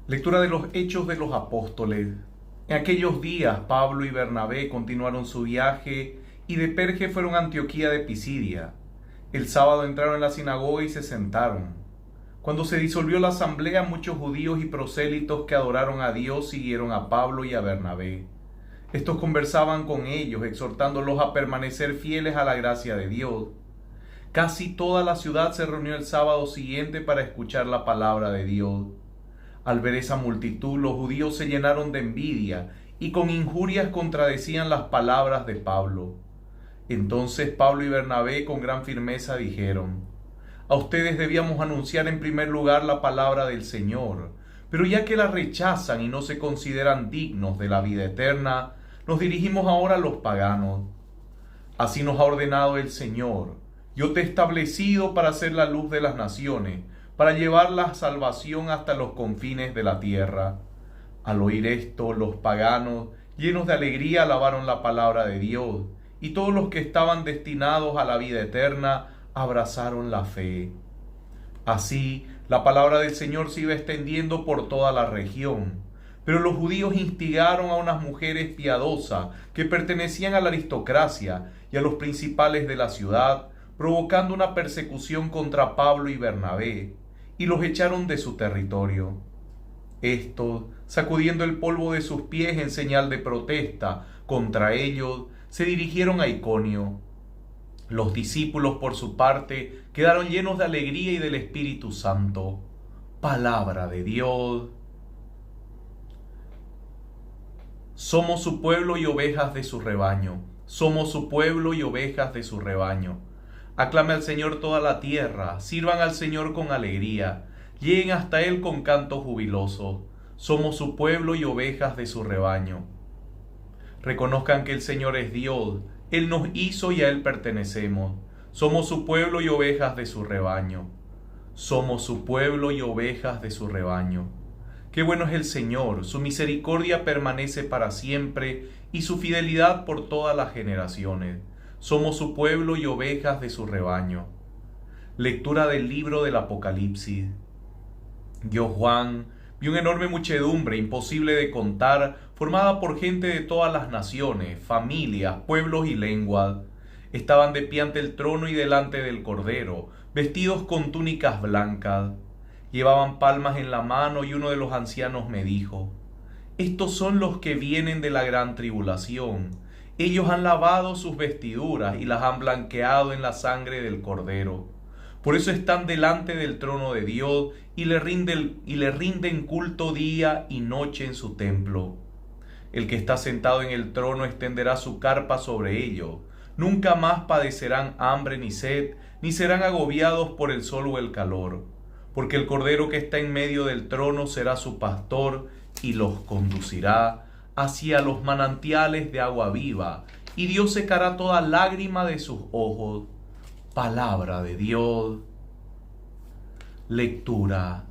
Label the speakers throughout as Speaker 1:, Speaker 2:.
Speaker 1: Lectura de los Hechos de los Apóstoles. En aquellos días Pablo y Bernabé continuaron su viaje y de Perge fueron a Antioquía de Pisidia. El sábado entraron en la sinagoga y se sentaron. Cuando se disolvió la asamblea, muchos judíos y prosélitos que adoraron a Dios siguieron a Pablo y a Bernabé. Estos conversaban con ellos, exhortándolos a permanecer fieles a la gracia de Dios. Casi toda la ciudad se reunió el sábado siguiente para escuchar la palabra de Dios. Al ver esa multitud, los judíos se llenaron de envidia y con injurias contradecían las palabras de Pablo. Entonces Pablo y Bernabé con gran firmeza dijeron: a ustedes debíamos anunciar en primer lugar la palabra del Señor, pero ya que la rechazan y no se consideran dignos de la vida eterna, nos dirigimos ahora a los paganos. Así nos ha ordenado el Señor: yo te he establecido para ser la luz de las naciones, para llevar la salvación hasta los confines de la tierra. Al oír esto, los paganos, llenos de alegría, alabaron la palabra de Dios, y todos los que estaban destinados a la vida eterna abrazaron la fe. Así, la palabra del Señor se iba extendiendo por toda la región. Pero los judíos instigaron a unas mujeres piadosas que pertenecían a la aristocracia y a los principales de la ciudad, provocando una persecución contra Pablo y Bernabé, y los echaron de su territorio. Estos, sacudiendo el polvo de sus pies en señal de protesta contra ellos, se dirigieron a Iconio. Los discípulos, por su parte, quedaron llenos de alegría y del Espíritu Santo. Palabra de Dios. Somos su pueblo y ovejas de su rebaño. Somos su pueblo y ovejas de su rebaño. Aclame al Señor toda la tierra, sirvan al Señor con alegría, lleguen hasta Él con canto jubiloso. Somos su pueblo y ovejas de su rebaño. Reconozcan que el Señor es Dios, Él nos hizo y a Él pertenecemos. Somos su pueblo y ovejas de su rebaño. Somos su pueblo y ovejas de su rebaño. Qué bueno es el Señor, su misericordia permanece para siempre y su fidelidad por todas las generaciones. Somos su pueblo y ovejas de su rebaño. Lectura del libro del Apocalipsis. Yo, Juan, vi una enorme muchedumbre imposible de contar, formada por gente de todas las naciones, familias, pueblos y lenguas. Estaban de pie ante el trono y delante del Cordero, vestidos con túnicas blancas. Llevaban palmas en la mano y uno de los ancianos me dijo: estos son los que vienen de la gran tribulación. Ellos han lavado sus vestiduras y las han blanqueado en la sangre del Cordero. Por eso están delante del trono de Dios y le rinden culto día y noche en su templo. El que está sentado en el trono extenderá su carpa sobre ellos. Nunca más padecerán hambre ni sed, ni serán agobiados por el sol o el calor, porque el Cordero que está en medio del trono será su pastor y los conducirá hacia los manantiales de agua viva, y Dios secará toda lágrima de sus ojos. Palabra de Dios. Lectura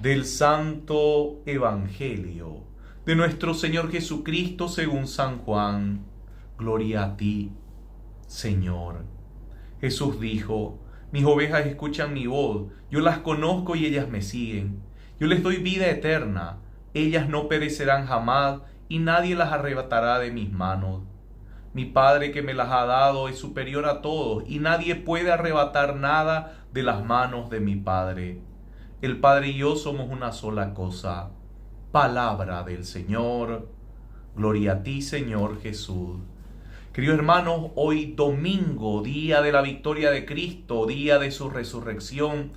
Speaker 1: del Santo Evangelio de nuestro Señor Jesucristo según San Juan. Gloria a ti, Señor. Jesús dijo: mis ovejas escuchan mi voz, yo las conozco y ellas me siguen. Yo les doy vida eterna, ellas no perecerán jamás y nadie las arrebatará de mis manos. Mi Padre que me las ha dado es superior a todos y nadie puede arrebatar nada de las manos de mi Padre. El Padre y yo somos una sola cosa. Palabra del Señor. Gloria a ti, Señor Jesús. Queridos hermanos, hoy domingo, día de la victoria de Cristo, día de su resurrección,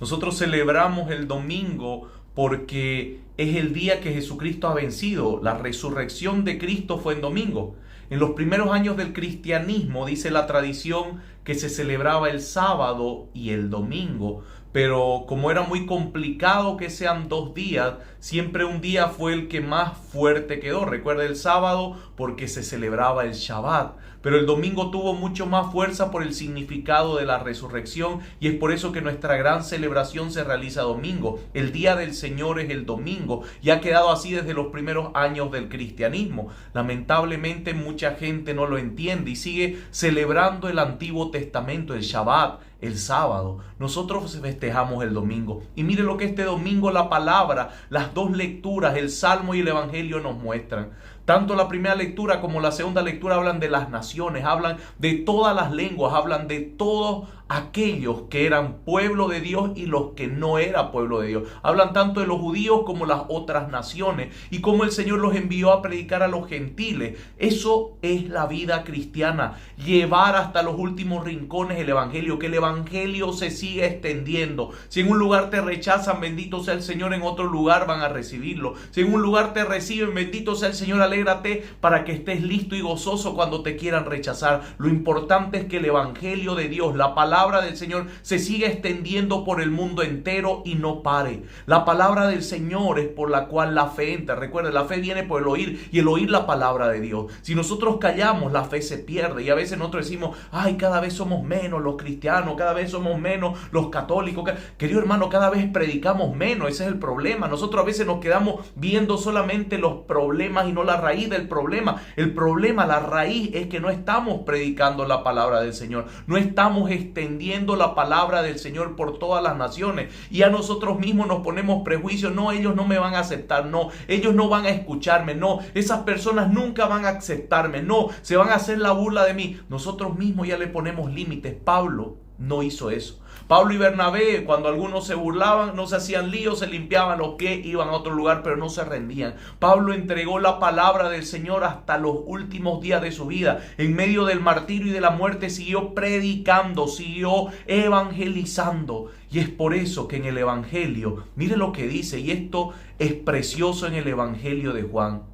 Speaker 1: nosotros celebramos el domingo porque es el día que Jesucristo ha vencido. La resurrección de Cristo fue en domingo. En los primeros años del cristianismo, dice la tradición, que se celebraba el sábado y el domingo, pero como era muy complicado que sean 2 días, siempre un día fue el que más fuerte quedó. Recuerda el sábado porque se celebraba el Shabbat, pero el domingo tuvo mucho más fuerza por el significado de la resurrección, y es por eso que nuestra gran celebración se realiza domingo. El día del Señor es el domingo y ha quedado así desde los primeros años del cristianismo. Lamentablemente mucha gente no lo entiende y sigue celebrando el Antiguo Testamento, el Shabbat, el sábado. Nosotros festejamos el domingo. Y mire lo que este domingo la palabra, las dos lecturas, el Salmo y el Evangelio nos muestran. Tanto la primera lectura como la segunda lectura hablan de las naciones, hablan de todas las lenguas, hablan de todos aquellos que eran pueblo de Dios y los que no eran pueblo de Dios. Hablan tanto de los judíos como las otras naciones y cómo el Señor los envió a predicar a los gentiles. Eso es la vida cristiana, llevar hasta los últimos rincones el Evangelio, que el Evangelio se siga extendiendo. Si en un lugar te rechazan, bendito sea el Señor, en otro lugar van a recibirlo. Si en un lugar te reciben, bendito sea el Señor, alégrate para que estés listo y gozoso cuando te quieran rechazar. Lo importante es que el Evangelio de Dios, la palabra del Señor, se siga extendiendo por el mundo entero y no pare. La palabra del Señor es por la cual la fe entra. Recuerda, la fe viene por el oír y el oír la palabra de Dios. Si nosotros callamos, la fe se pierde y a veces nosotros decimos, ay, cada vez somos menos los cristianos, cada vez somos menos los católicos. Querido hermano, cada vez predicamos menos, ese es el problema. Nosotros a veces nos quedamos viendo solamente los problemas y no la raíz del problema. El problema, la raíz es que no estamos predicando la palabra del Señor, no estamos extendiendo la palabra del Señor por todas las naciones, y a nosotros mismos nos ponemos prejuicios. No, ellos no me van a aceptar, no, ellos no van a escucharme, no, esas personas nunca van a aceptarme, no, se van a hacer la burla de mí. Nosotros mismos ya le ponemos límites. Pablo no hizo eso. Pablo y Bernabé, cuando algunos se burlaban, no se hacían líos, se limpiaban los pies, iban a otro lugar, pero no se rendían. Pablo entregó la palabra del Señor hasta los últimos días de su vida. En medio del martirio y de la muerte siguió predicando, siguió evangelizando. Y es por eso que en el Evangelio, mire lo que dice, y esto es precioso en el Evangelio de Juan: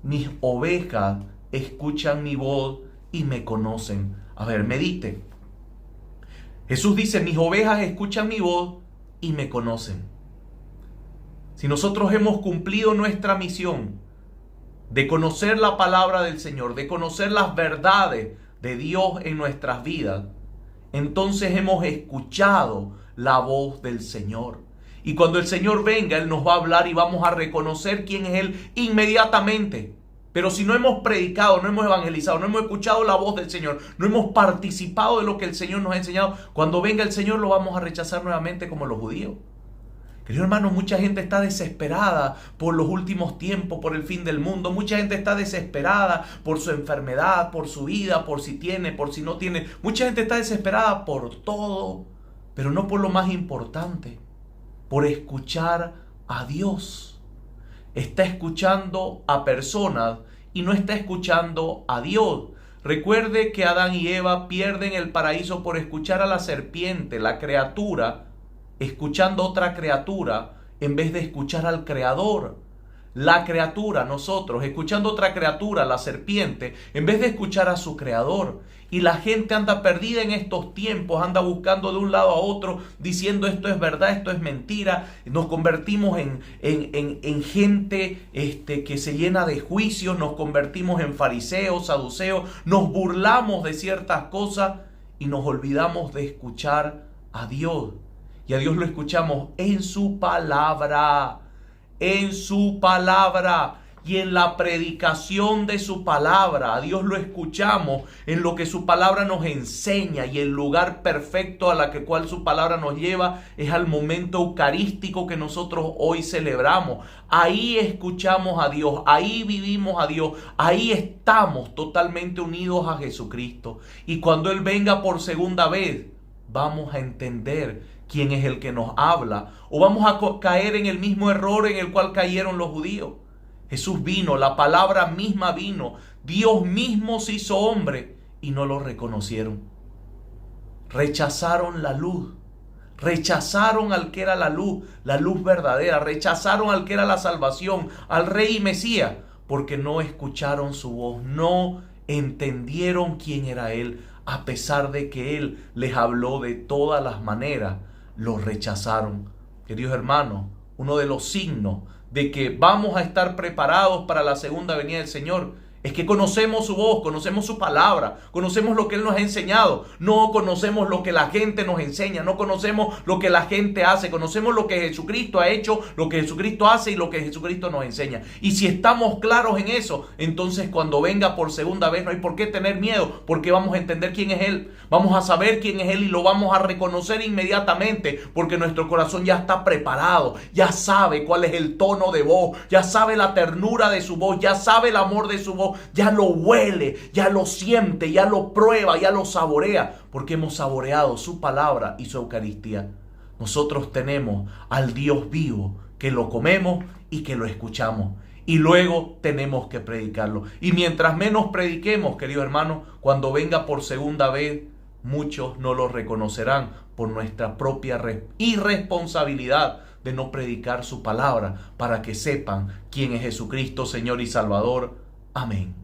Speaker 1: mis ovejas escuchan mi voz y me conocen. A ver, medite. Jesús dice, mis ovejas escuchan mi voz y me conocen. Si nosotros hemos cumplido nuestra misión de conocer la palabra del Señor, de conocer las verdades de Dios en nuestras vidas, entonces hemos escuchado la voz del Señor. Y cuando el Señor venga, Él nos va a hablar y vamos a reconocer quién es Él inmediatamente. Pero si no hemos predicado, no hemos evangelizado, no hemos escuchado la voz del Señor, no hemos participado de lo que el Señor nos ha enseñado, cuando venga el Señor lo vamos a rechazar nuevamente como los judíos. Querido hermano, mucha gente está desesperada por los últimos tiempos, por el fin del mundo. Mucha gente está desesperada por su enfermedad, por su vida, por si tiene, por si no tiene. Mucha gente está desesperada por todo, pero no por lo más importante, por escuchar a Dios. Está escuchando a personas y no está escuchando a Dios. Recuerde que Adán y Eva pierden el paraíso por escuchar a la serpiente, la criatura, escuchando a otra criatura en vez de escuchar al Creador. La criatura, nosotros, escuchando a otra criatura, la serpiente, en vez de escuchar a su Creador. Y la gente anda perdida en estos tiempos, anda buscando de un lado a otro, diciendo esto es verdad, esto es mentira. Nos convertimos en gente que se llena de juicios, nos convertimos en fariseos, saduceos, nos burlamos de ciertas cosas y nos olvidamos de escuchar a Dios. Y a Dios lo escuchamos en su palabra, en su palabra. Y en la predicación de su palabra, a Dios lo escuchamos en lo que su palabra nos enseña, y el lugar perfecto a la que cual su palabra nos lleva es al momento eucarístico que nosotros hoy celebramos. Ahí escuchamos a Dios, ahí vivimos a Dios, ahí estamos totalmente unidos a Jesucristo. Y cuando Él venga por segunda vez, vamos a entender quién es el que nos habla, o vamos a caer en el mismo error en el cual cayeron los judíos. Jesús vino, la palabra misma vino, Dios mismo se hizo hombre y no lo reconocieron. Rechazaron la luz, rechazaron al que era la luz verdadera, rechazaron al que era la salvación, al Rey y Mesías, porque no escucharon su voz, no entendieron quién era Él, a pesar de que Él les habló de todas las maneras, lo rechazaron. Queridos hermanos, uno de los signos de que vamos a estar preparados para la segunda venida del Señor Es que conocemos su voz, conocemos su palabra, conocemos lo que Él nos ha enseñado. No conocemos lo que la gente nos enseña, no conocemos lo que la gente hace. Conocemos lo que Jesucristo ha hecho, lo que Jesucristo hace y lo que Jesucristo nos enseña. Y si estamos claros en eso, entonces cuando venga por segunda vez no hay por qué tener miedo, porque vamos a entender quién es Él. Vamos a saber quién es Él y lo vamos a reconocer inmediatamente, porque nuestro corazón ya está preparado, ya sabe cuál es el tono de voz, ya sabe la ternura de su voz, ya sabe el amor de su voz. Ya lo huele, ya lo siente, ya lo prueba, ya lo saborea, porque hemos saboreado su palabra y su Eucaristía. Nosotros tenemos al Dios vivo, que lo comemos y que lo escuchamos. Y luego tenemos que predicarlo. Y mientras menos prediquemos, queridos hermanos, cuando venga por segunda vez, muchos no lo reconocerán por nuestra propia irresponsabilidad de no predicar su palabra, para que sepan quién es Jesucristo, Señor y Salvador. Amén.